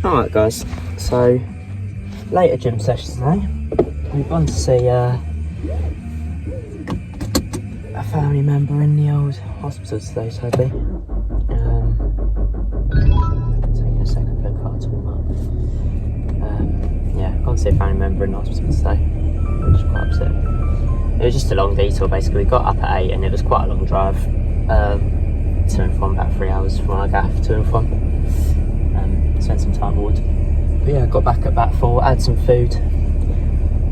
Alright guys, so later gym session today. We've gone to see a family member in the old hospital today, so I'll be taking a second for the car to warm up. Yeah, gone to see a family member in the hospital today, which is quite upset. It was just a long detour basically. We got up at 8 and it was quite a long drive, to and from, about 3 hours from our gaff to and from. Spent some time aboard. But yeah, got back at about 4, had some food.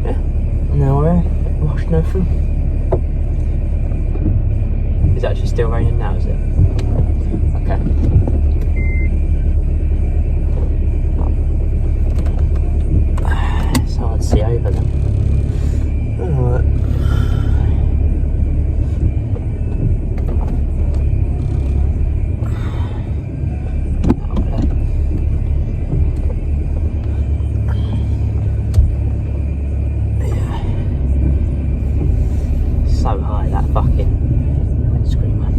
Yeah, now we're washing everything. Is it actually still raining now, is it? Okay. It's hard to see over them. Alright. So high, that fucking windscreen, man.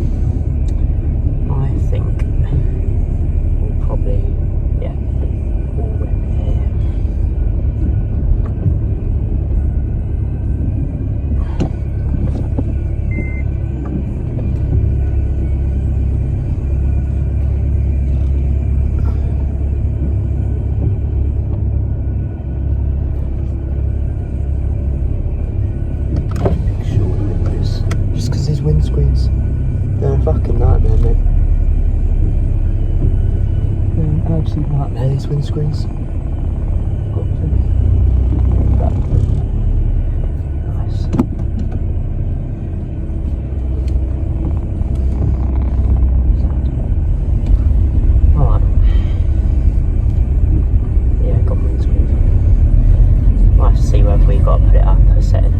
I think we'll probably, yeah, all in here. Windscreens, they're a fucking nightmare, man. They're an absolute nightmare, these windscreens. Nice. Alright. Yeah, got windscreens. We'll have to see whether we've got to put it up per setting.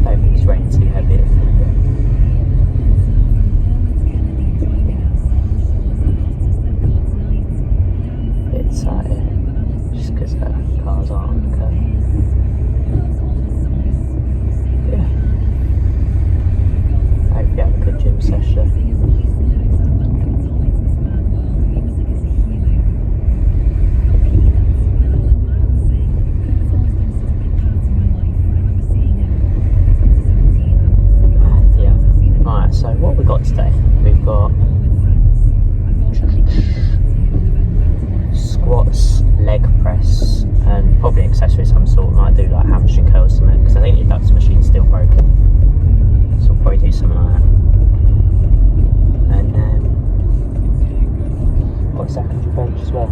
I don't think it's raining too heavy. Just because cars aren't on the curb. Yeah. I hope you have a good gym session. Yeah. Alright, so what we got today? We've got squats, leg press, and probably accessories of some sort. Might do like hamstring curls or something, because I think the adductor machine's still broken. So we'll probably do something like that. And then got a secondary bench as well.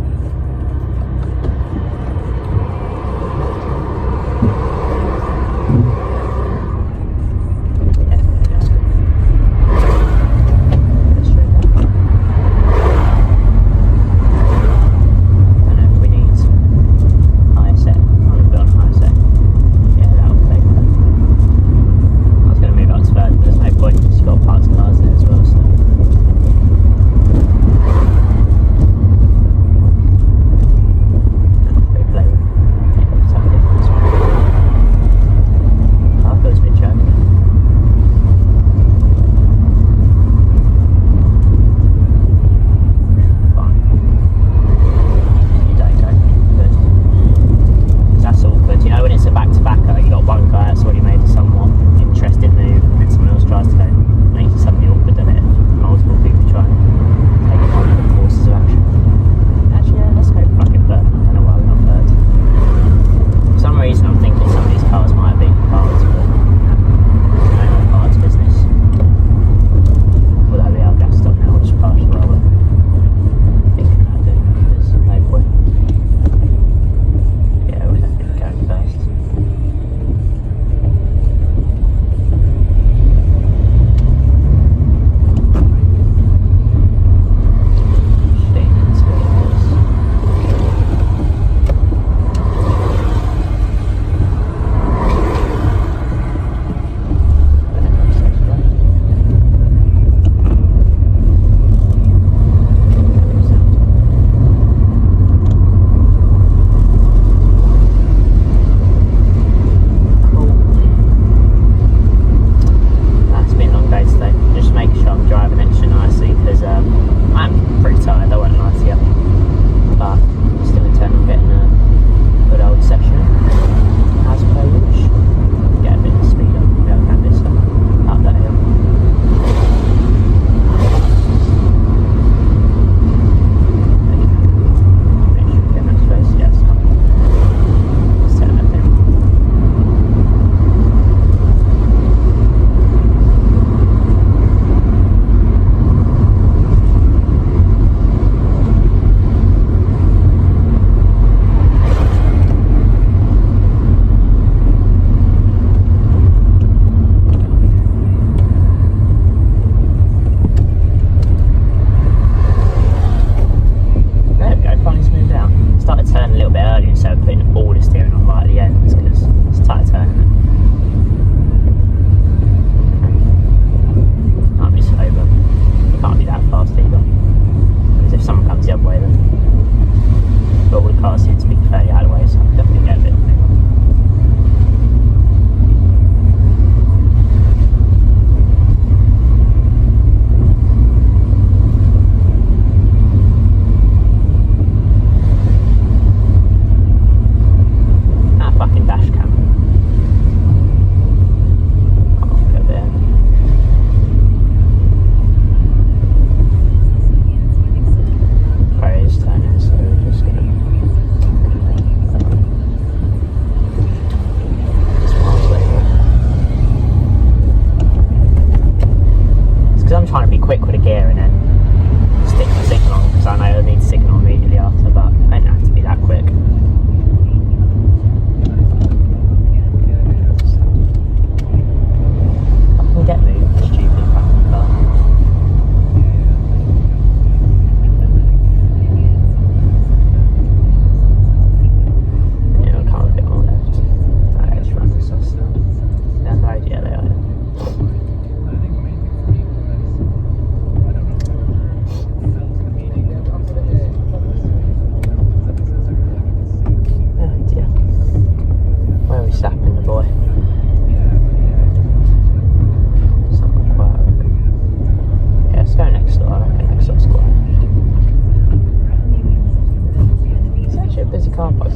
car park.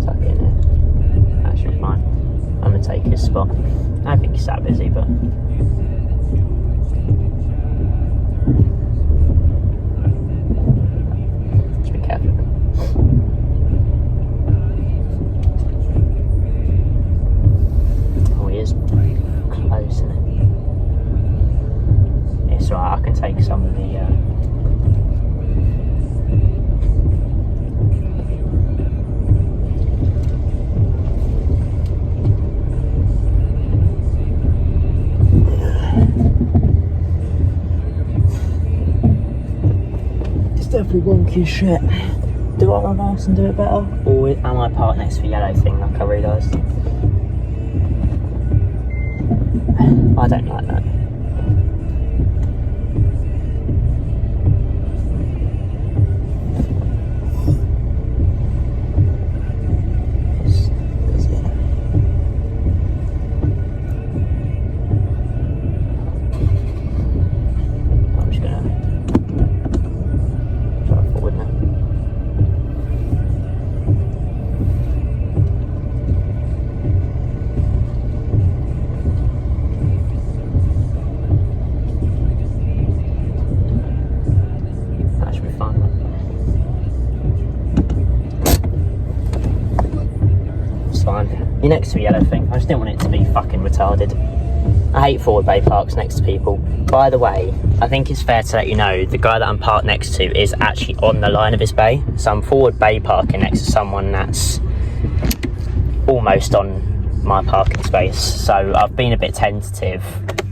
Tuck it in here. That should be fine. I'm gonna take his spot. I don't think he's that busy, but just be careful. Oh, he is close, isn't it? It's alright, I can take some of the definitely wonky as shit. Do I reverse and do it better? Or am I parked next to the yellow thing like I realised? I don't like that. You're next to a yellow thing. I just didn't want it to be fucking retarded. I hate forward bay parks next to people. By the way, I think it's fair to let you know the guy that I'm parked next to is actually on the line of his bay. So I'm forward bay parking next to someone that's almost on my parking space. So I've been a bit tentative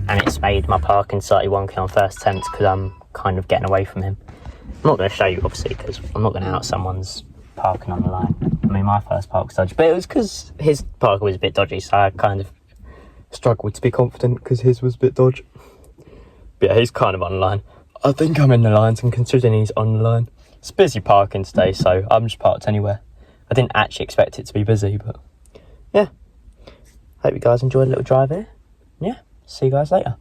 and it's made my parking slightly wonky on first attempt because I'm kind of getting away from him. I'm not going to show you obviously because I'm not going to out someone's parking on the line. I mean, my first park was dodgy, but it was because his park was a bit dodgy, so I kind of struggled to be confident because his was a bit dodgy. But yeah, he's kind of on the line. I think I'm in the lines, and considering he's on the line, it's busy parking today, so I'm just parked anywhere. I didn't actually expect it to be busy, but yeah. Hope you guys enjoyed a little drive here. Yeah, see you guys later.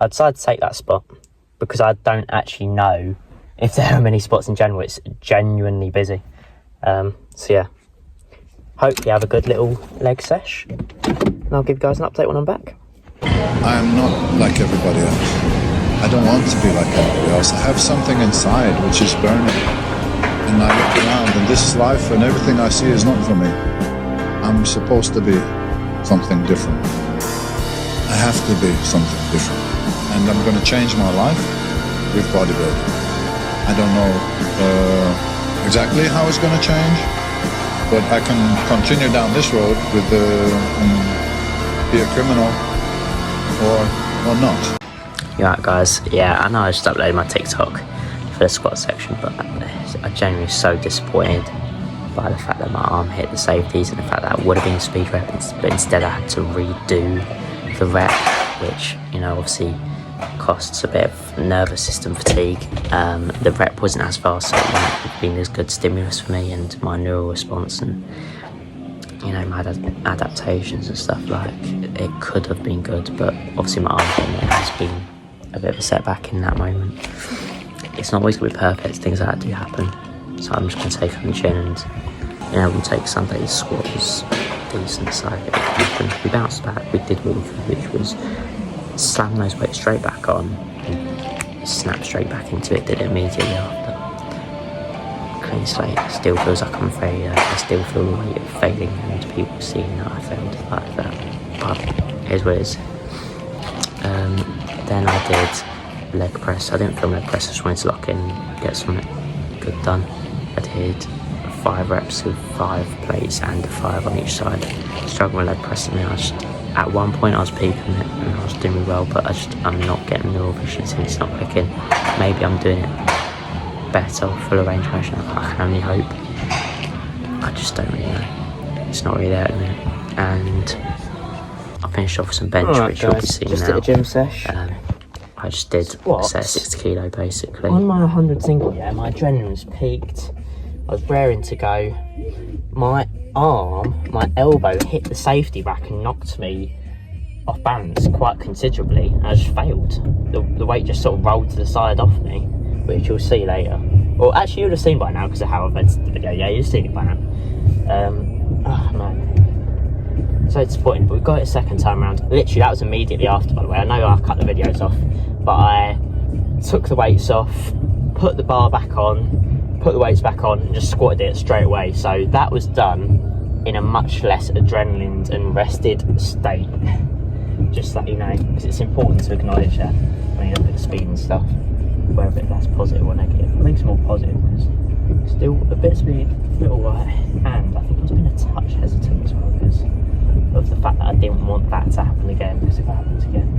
I decided to take that spot because I don't actually know if there are many spots in general. It's genuinely busy. So yeah, hopefully have a good little leg sesh, and I'll give you guys an update when I'm back. I am not like everybody else. I don't want to be like everybody else. I have something inside which is burning, and I look around, and this life and everything I see is not for me. I'm supposed to be something different. I have to be something different, and I'm going to change my life with bodybuilding. I don't know exactly how it's going to change, but I can continue down this road with be a criminal or not. You alright guys? Yeah, I know I just uploaded my TikTok for the squat section, but I genuinely so disappointed by the fact that my arm hit the safeties and the fact that I would have been a speed rep, but instead I had to redo the rep, which, you know, obviously costs a bit of nervous system fatigue. The rep wasn't as fast, so it wouldn't have been as good stimulus for me and my neural response and, you know, my adaptations and stuff. Like, it could have been good, but obviously my arm has been a bit of a setback in that moment. It's not always going to be perfect, things like that do happen, so I'm just going to take on the chin and, you know, we'll take Sunday's squat was decent, so it happened. We bounced back, we did really good, which was slam those weights straight back on and snap straight back into it, did it immediately after. Clean slate. Still feels like I'm very, I still feel the weight of failing and people seeing that I failed like that, but here's what it is. Then I did leg press. I didn't film leg press, I just wanted to lock in, get something good done. I did 5 reps with 5 plates and a 5 on each side. Struggling with leg press, and at one point I was peaking it and I was doing really well, but I'm not getting neural efficiency, it's not clicking. Maybe I'm doing it better for the range of motion, I can only hope. I just don't really know. It's not really there at the minute. And I finished off with some bench, which you'll be seeing just now. Just did a gym sesh. I just did a set of 60 kilo basically. On my 100 single, yeah, my adrenaline's peaked. I was raring to go. My elbow hit the safety rack and knocked me off balance quite considerably, and I just failed. The weight just sort of rolled to the side off me, which you'll see later. Or actually you'll have seen by now because of how I've edited the video. Yeah, you'll see it by now. Oh man, so disappointing, but we got it a second time around. Literally that was immediately after, by the way. I know I cut the videos off, but I took the weights off, put the bar back on, put the weights back on, and just squatted it straight away. So that was done in a much less adrenaline and rested state. Just so you know, because it's important to acknowledge that when you look at the speed and stuff, whether that's positive or negative. I think it's more positive because still a bit of speed, a little right, and I think I was being a touch hesitant as well because of the fact that I didn't want that to happen again, because if it happens again,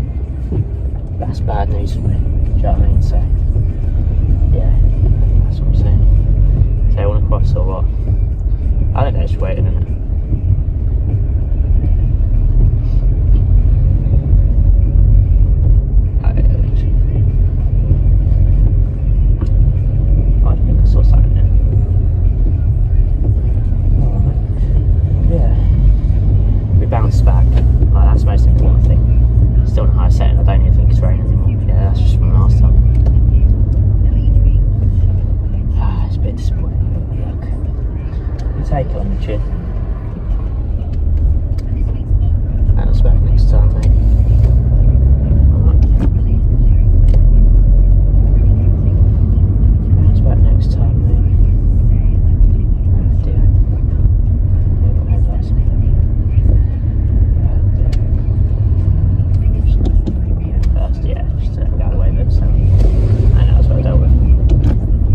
that's bad news for me. Do you know what I mean? So yeah, that's what I'm saying. So I want to cross or what? I think they're just waiting, isn't it? Bounce back, like, that's the most important thing. Still in a high setting, I don't even think it's raining anymore. Yeah, that's just from last time. It's a bit disappointing, but look, you take it on the chin. And I'll back next time, mate. Alright. Bounce back next time, mate. Oh dear. Yeah, got headlights.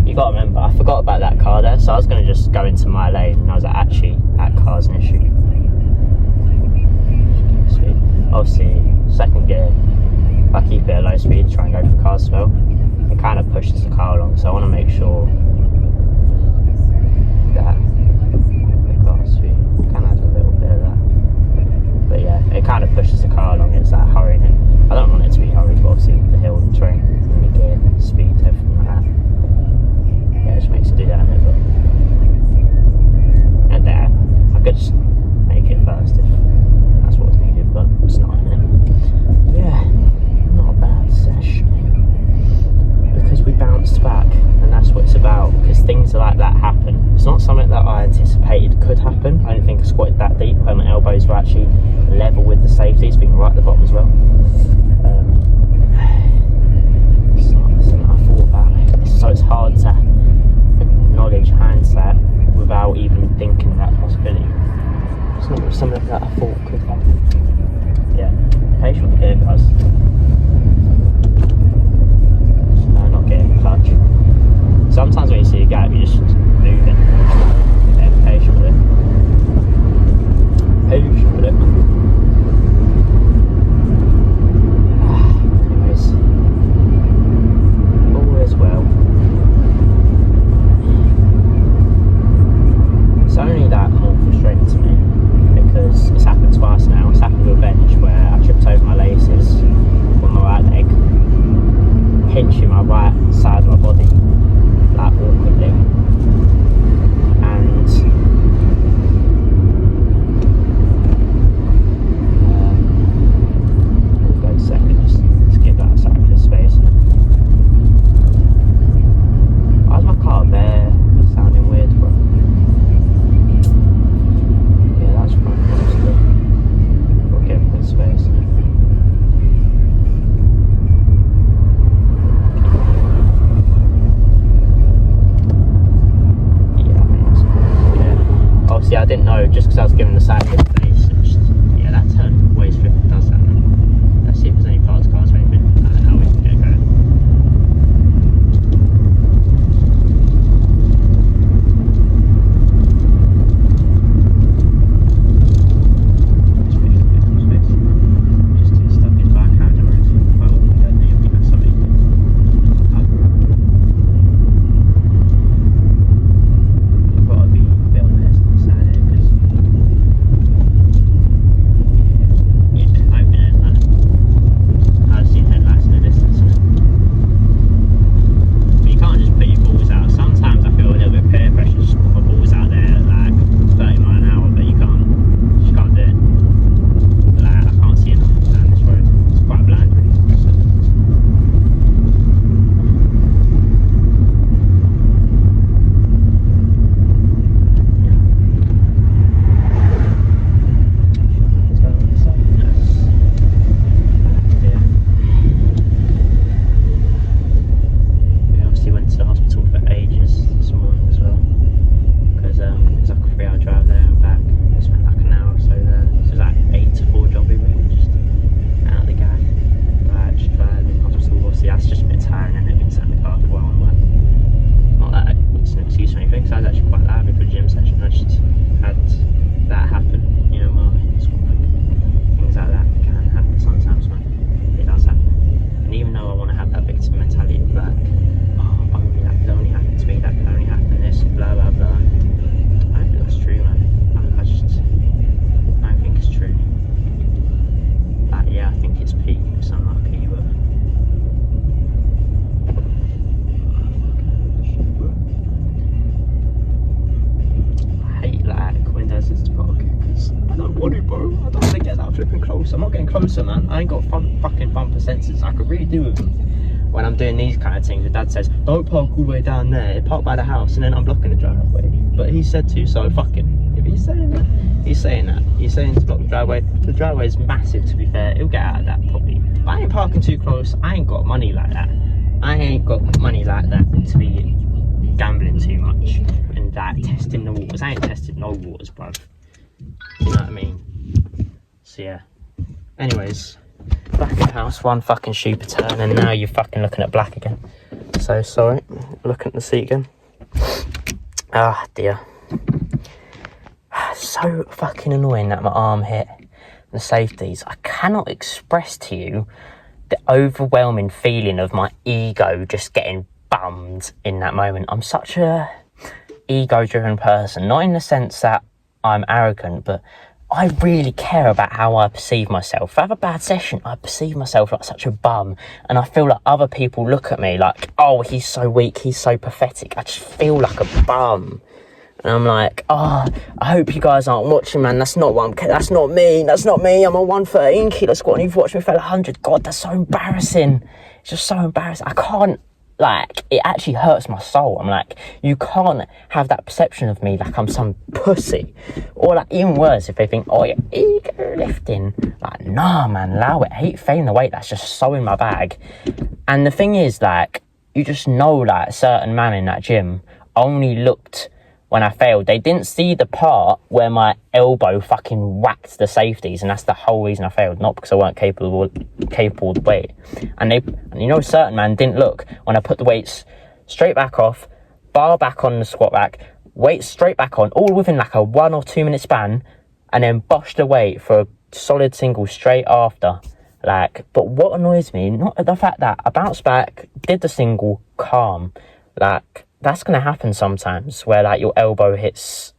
You gotta remember, I forgot about that car there, so I was gonna just go into my lane, and I was like, actually, that car's an issue. Obviously, second gear, if I keep it at low speed, try and go for cars as well, it kind of pushes the car along, so I want to make sure that the car speed can add a little bit of that. But yeah, it kind of pushes the car along, it's like hurrying it. I don't want it to be hurried, but obviously the hill, the terrain, and the gear, speed, everything like that. Yeah, it just makes it do that in it, but... And there, I could just make it first if that's what's needed, but it's not in it. Yeah, not a bad session. Because we bounced back, and that's what it's about, because things like that happen. It's not something that I anticipated could happen. I didn't think I squatted that deep, where my elbows were actually level with the safeties, being right at the bottom as well. It's not something I thought about. So it's hard to acknowledge hindsight without even thinking of that possibility. It's not something that I thought could happen. Yeah, patient with the gear, guys. No, not getting clutch. Sometimes when you see a gap, you just move it. Yeah, patient with it. Patient with it. Anyways, all is well. It's only that more frustrating to me because it's happened twice now. It's happened with a bench where I tripped over my laces on my right leg, pinching my right side of my body, like awkwardly, and we'll go second, just give that a second of space. Why is my car there sounding weird, bro? Yeah, that's front, honestly. We'll give it good space. Obviously I didn't know just because I was given the side of the face. Yeah, that turn always does that. Let's see if there's any parts cars or anything. I don't know how we can get it going. Just to stuff his backhand or anything. Well, we don't need to something. You've got to be a bit on this side here because sensor, man. I ain't got fucking bumper sensors. I could really do with them when I'm doing these kind of things. Your dad says, don't park all the way down there, park by the house, and then I'm blocking the driveway. But he said to, so fuck him. If he's saying that, he's saying that. He's saying to block the driveway. The driveway is massive, to be fair. He'll get out of that probably. But I ain't parking too close. I ain't got money like that. I ain't got money like that to be gambling too much and like testing the waters. I ain't tested no waters, bruv. You know what I mean? So yeah. Anyways, back at the house, one fucking stupid turn, and now you're fucking looking at black again. So sorry. Looking at the seat again. Ah dear. So fucking annoying that my arm hit the safeties. I cannot express to you the overwhelming feeling of my ego just getting bummed in that moment. I'm such a ego-driven person, not in the sense that I'm arrogant, but I really care about how I perceive myself. If I have a bad session, I perceive myself like such a bum, and I feel like other people look at me like, oh, he's so weak, he's so pathetic. I just feel like a bum. And I'm like, oh, I hope you guys aren't watching, man. That's not me. I'm a 113 kilo squat, and you've watched me fail 100. God, that's so embarrassing. It's just so embarrassing. I can't, like, it actually hurts my soul. I'm like, you can't have that perception of me like I'm some pussy. Or like, even worse, if they think, oh, you're ego lifting. Like, nah, man, allow it. I hate failing the weight. That's just so in my bag. And the thing is, like, you just know, like, a certain man in that gym only looked when I failed. They didn't see the part where my elbow fucking whacked the safeties, and that's the whole reason I failed, not because I weren't capable of the weight. And you know, a certain man didn't look when I put the weights straight back off, bar back on the squat rack, weights straight back on, all within like a 1 or 2 minute span, and then boshed the weight for a solid single straight after. Like, but what annoys me, not the fact that I bounced back, did the single, calm, like, that's going to happen sometimes where like your elbow hits,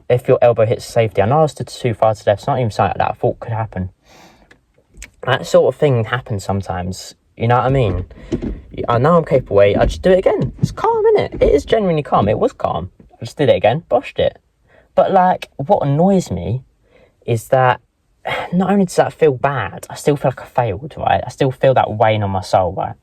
if your elbow hits safety. I know I stood too far to the left. It's not even something that I thought could happen. That sort of thing happens sometimes. You know what I mean? I know I'm capable. I just do it again. It's calm, innit? It is genuinely calm. It was calm. I just did it again, boshed it. But like, what annoys me is that not only does that feel bad, I still feel like I failed, right? I still feel that weighing on my soul, right?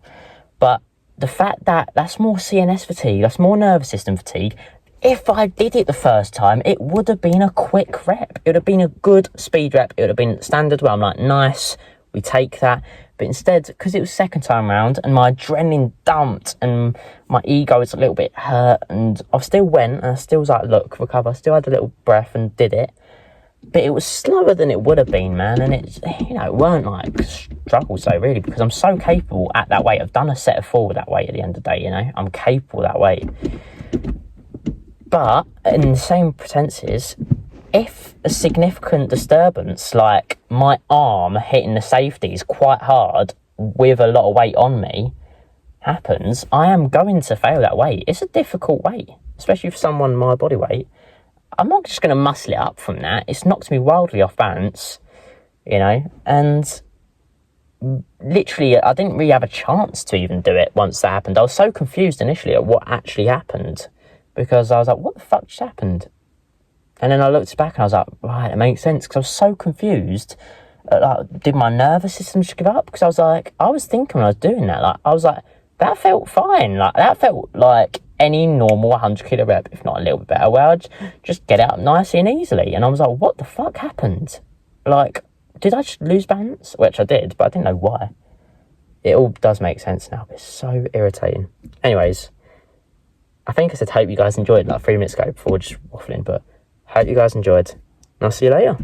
But the fact that that's more CNS fatigue, that's more nervous system fatigue. If I did it the first time, it would have been a quick rep. It would have been a good speed rep. It would have been standard where I'm like, nice, we take that. But instead, because it was second time round and my adrenaline dumped and my ego was a little bit hurt, and I still went and I still was like, look, recover. I still had a little breath and did it. But it was slower than it would have been, man. And it, you know, it weren't like struggles though, really, because I'm so capable at that weight. I've done a set of 4 with that weight at the end of the day, you know. I'm capable of that weight. But in the same pretenses, if a significant disturbance, like my arm hitting the safeties quite hard with a lot of weight on me, happens, I am going to fail that weight. It's a difficult weight, especially for someone my body weight. I'm not just going to muscle it up from that. It's knocked me wildly off balance, you know, and literally I didn't really have a chance to even do it once that happened. I was so confused initially at what actually happened, because I was like, what the fuck just happened? And then I looked back and I was like, right, it makes sense, because I was so confused. Like, did my nervous system just give up? Because I was thinking when I was doing that, like, I was like, that felt fine. Like, that felt like any normal 100 kilo rep, if not a little bit better, where I'd just get out nicely and easily. And I was like, what the fuck happened? Like, did I just lose balance? Which I did, but I didn't know why. It all does make sense now. It's so irritating. Anyways, I think I said hope you guys enjoyed like 3 minutes ago before just waffling, but hope you guys enjoyed. And I'll see you later.